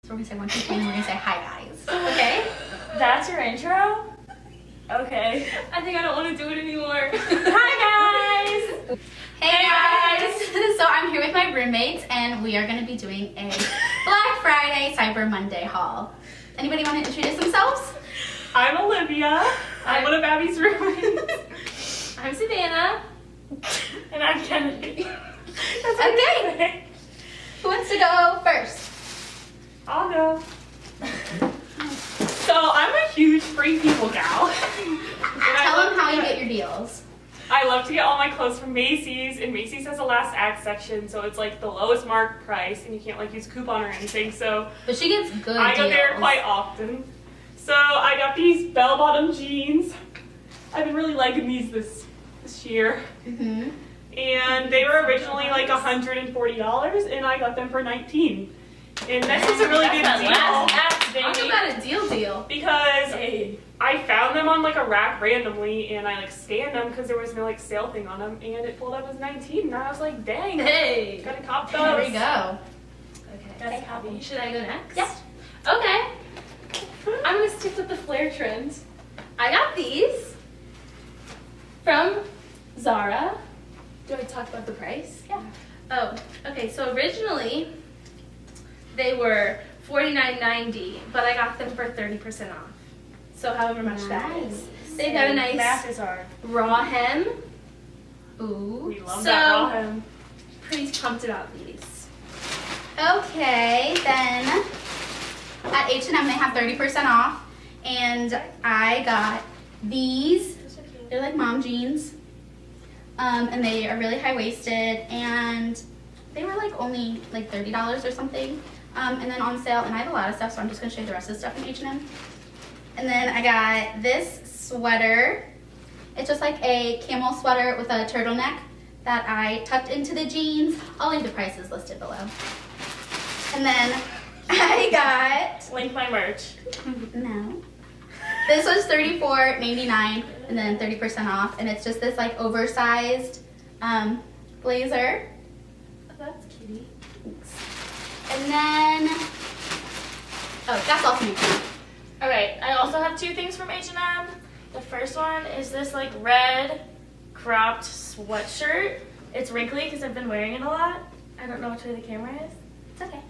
So we're gonna say 1, 2, 3, and we're gonna say hi guys. Okay? That's your intro? Okay. I think I don't want to do it anymore. Hi guys! Hey guys! So I'm here with my roommates and we are gonna be doing a Black Friday Cyber Monday haul. Anybody want to introduce themselves? I'm Olivia. I'm one of Abby's roommates. I'm Savannah. And I'm Kennedy. Okay. Who wants to go first? I'll go. So I'm a huge Free People gal. Tell them how you get your deals. I love to get all my clothes from Macy's, and Macy's has a last act section, so it's like the lowest Marc price, and you can't like use a coupon or anything. So But she gets good I go deals. there quite often. So I got these bell-bottom jeans. I've been really liking these this year. Mm-hmm. And they were originally like $140, and I got them for $19. And this is a really good deal. Talk about a deal. Because I found them on like a rack randomly, and I like scanned them because there was no like sale thing on them, and it pulled up as 19, and I was like, dang, Hey. gotta cop those. There we go. Okay. Should I go next? Yes. Okay. I'm gonna stick with the flare trend. I got these from Zara. Do I talk about the price? Yeah. Oh, okay. So originally they were $49.90, but I got them for 30% off. So however much that is. They've got a nice Math is hard. raw hem. Ooh. We love So- that raw hem. Pretty pumped about these. Okay, then at H&M they have 30% off, and I got these. They're like mom jeans, and they are really high-waisted, and they were like only like $30 or something, and then on sale. And I have a lot of stuff, so I'm just gonna show you the rest of the stuff in H&M. And then I got this sweater. It's just like a camel sweater with a turtleneck that I tucked into the jeans. I'll leave the prices listed below. And then I got, Link my merch. no, this was $34.99 and then 30% off, and it's just this like oversized blazer. Oh, that's cutie. And then, oh, that's all from me. Alright, I also have two things from H&M. The first one is this like red cropped sweatshirt. It's wrinkly because I've been wearing it a lot. I don't know which way the camera is. It's okay.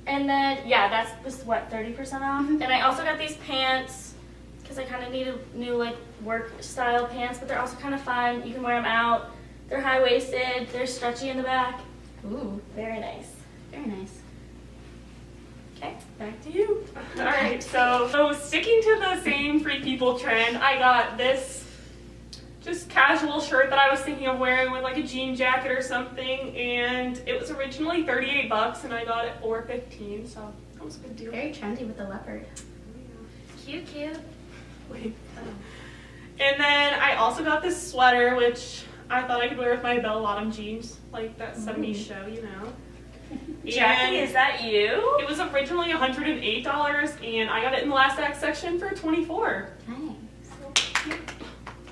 And then, yeah, that's this, what, 30% off? Mhm. And I also got these pants because I kind of need new like work style pants, but they're also kind of fun. You can wear them out. They're high-waisted. They're stretchy in the back. Ooh, Very nice. very nice. Okay. Back to you. All right, so sticking to the same Free People trend, I got this just casual shirt that I was thinking of wearing with like a jean jacket or something, and it was originally $38, and I got it for $15, so that was a good deal. Very trendy with the leopard. Cute. Wait. And then I also got this sweater, which I thought I could wear with my bell-bottom jeans, like that 70s show, you know. Jackie, is that you? It was originally $108, and I got it in the last act section for $24. Nice.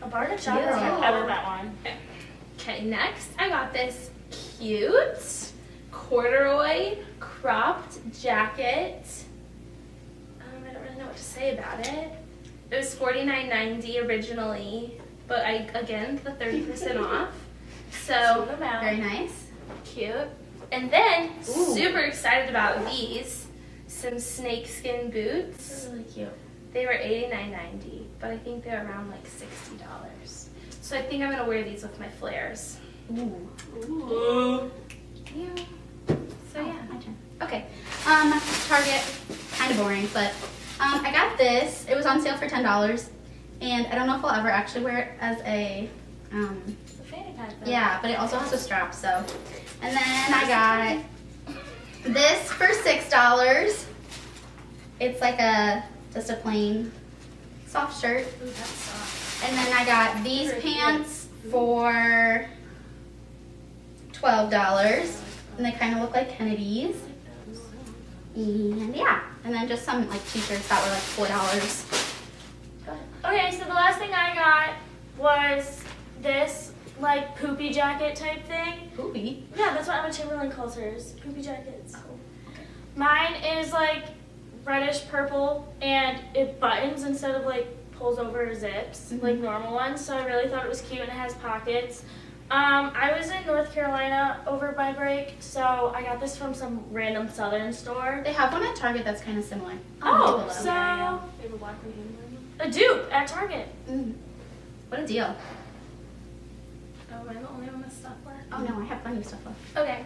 A bargain shop is I love that one. Okay, next I got this cute corduroy cropped jacket. I don't really know what to say about it. It was $49.90 originally, but again, the 30% off. So Very nice. cute. And then, Ooh. super excited about these, some snakeskin boots. Really cute. They were $89.90, but I think they're around like $60. So I think I'm gonna wear these with my flares. Ooh. Ooh. Yeah. So yeah. My turn. Okay. Target, kind of boring, but I got this. It was on sale for $10, and I don't know if I'll ever actually wear it as a It's a fanny pack though. yeah, but it also has a strap, so. And then I got this for $6. It's like just a plain soft shirt. Ooh, that's soft. And then I got these Very pants for $12, and they kind of look like Kennedy's. And yeah, and then just some like t-shirts that were like $4. Okay, so the last thing I got was this like poopy jacket type thing. Poopy. Yeah, that's what Emma Chamberlain calls hers. Poopy jackets. Mine is like reddish purple, and it buttons instead of like pulls over zips like normal ones. So I really thought it was cute, and it has pockets. I was in North Carolina over my break, so I got this from some random southern store. They have one at Target that's kind of similar. Oh, Below. so They have a black one here. a dupe at Target. What a deal. Oh, am I the only one with stuff left? Oh no, I have plenty of stuff left. Okay.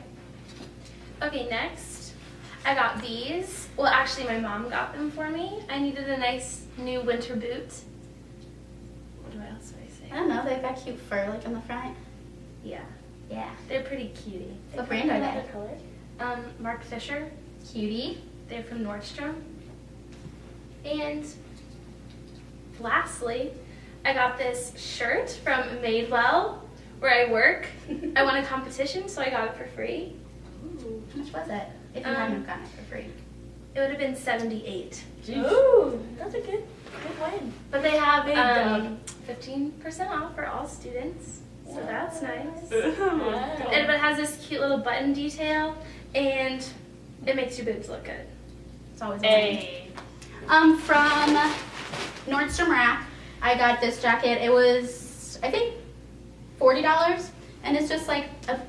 Okay, next, I got these. Well, actually, my mom got them for me. I needed a nice new winter boot. What else do I say? I don't know, they've got cute fur like in the front. Yeah, Yeah. they're pretty cutie. What brand are they? Another color. Marc Fisher. Cutie. They're from Nordstrom. And lastly, I got this shirt from Madewell, where I work. I won a competition, so I got it for free. Ooh, how much was it? If you hadn't gotten it for free. It would have been $78. Ooh, that's a good win. But they have Big dub. 15% off for all students, so that's nice. Wow. And it has this cute little button detail, and it makes your boobs look good. It's always a win. Hey. From Nordstrom Rack, I got this jacket. It was, I think, $40, and it's just like a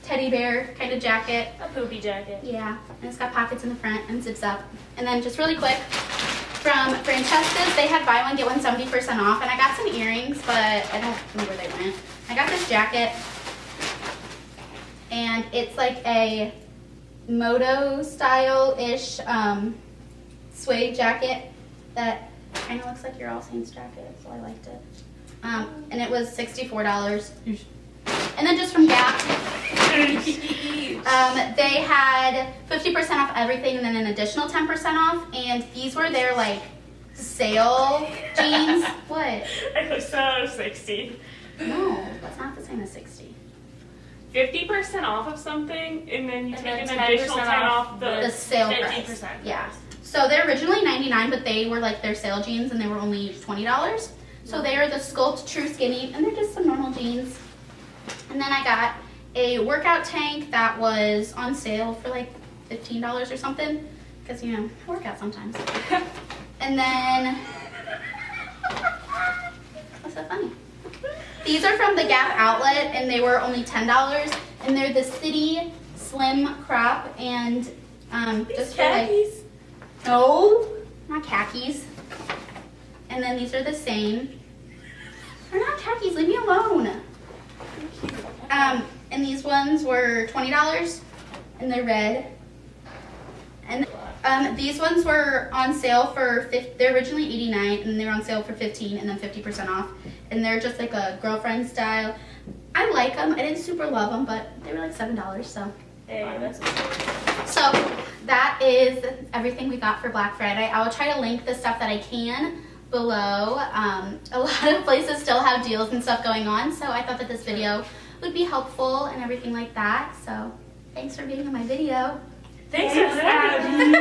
teddy bear kind of jacket. A poopy jacket. Yeah, and it's got pockets in the front and zips up. And then just really quick, from Francesca's, they had buy one, get one 70% off, and I got some earrings, but I don't know where they went. I got this jacket, and it's like a moto style-ish suede jacket that kind of looks like your All Saints jacket, so I liked it. And it was $64. And then just from Gap, they had 50% off everything and then an additional 10% off. And these were their like sale jeans. What? I was so 60. No, that's not the same as 60. 50% off of something, and then you And take then an additional 10% 10 off The the. sale 50%. price. Yeah. So they're originally $99, but they were like their sale jeans and they were only $20. So they are the Sculpt True Skinny, and they're just some normal jeans. And then I got a workout tank that was on sale for like $15 or something, because you know, I work out sometimes. And then, what's so funny? These are from the Gap outlet, and they were only $10, and they're the City Slim Crop, and just for like, Khakis. no, not khakis. And then these are the same. They're not khakis, leave me alone. And these ones were $20, and they're red. And these ones were on sale for they're originally $89, and they were on sale for $15, and then 50% off. And they're just like a girlfriend style. I like them. I didn't super love them, but they were like $7, so. Hey, that's So that is everything we got for Black Friday. I will try to link the stuff that I can below. A lot of places still have deals and stuff going on, so I thought that this video would be helpful and everything like that. So thanks for being in my video. Thanks for having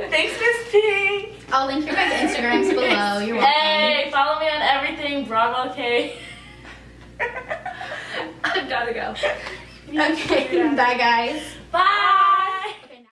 Thanks, Miss P. I'll link your guys' Instagrams below. You're welcome. Hey, follow me on everything, Bravo K. I've got to go. Okay, bye guys.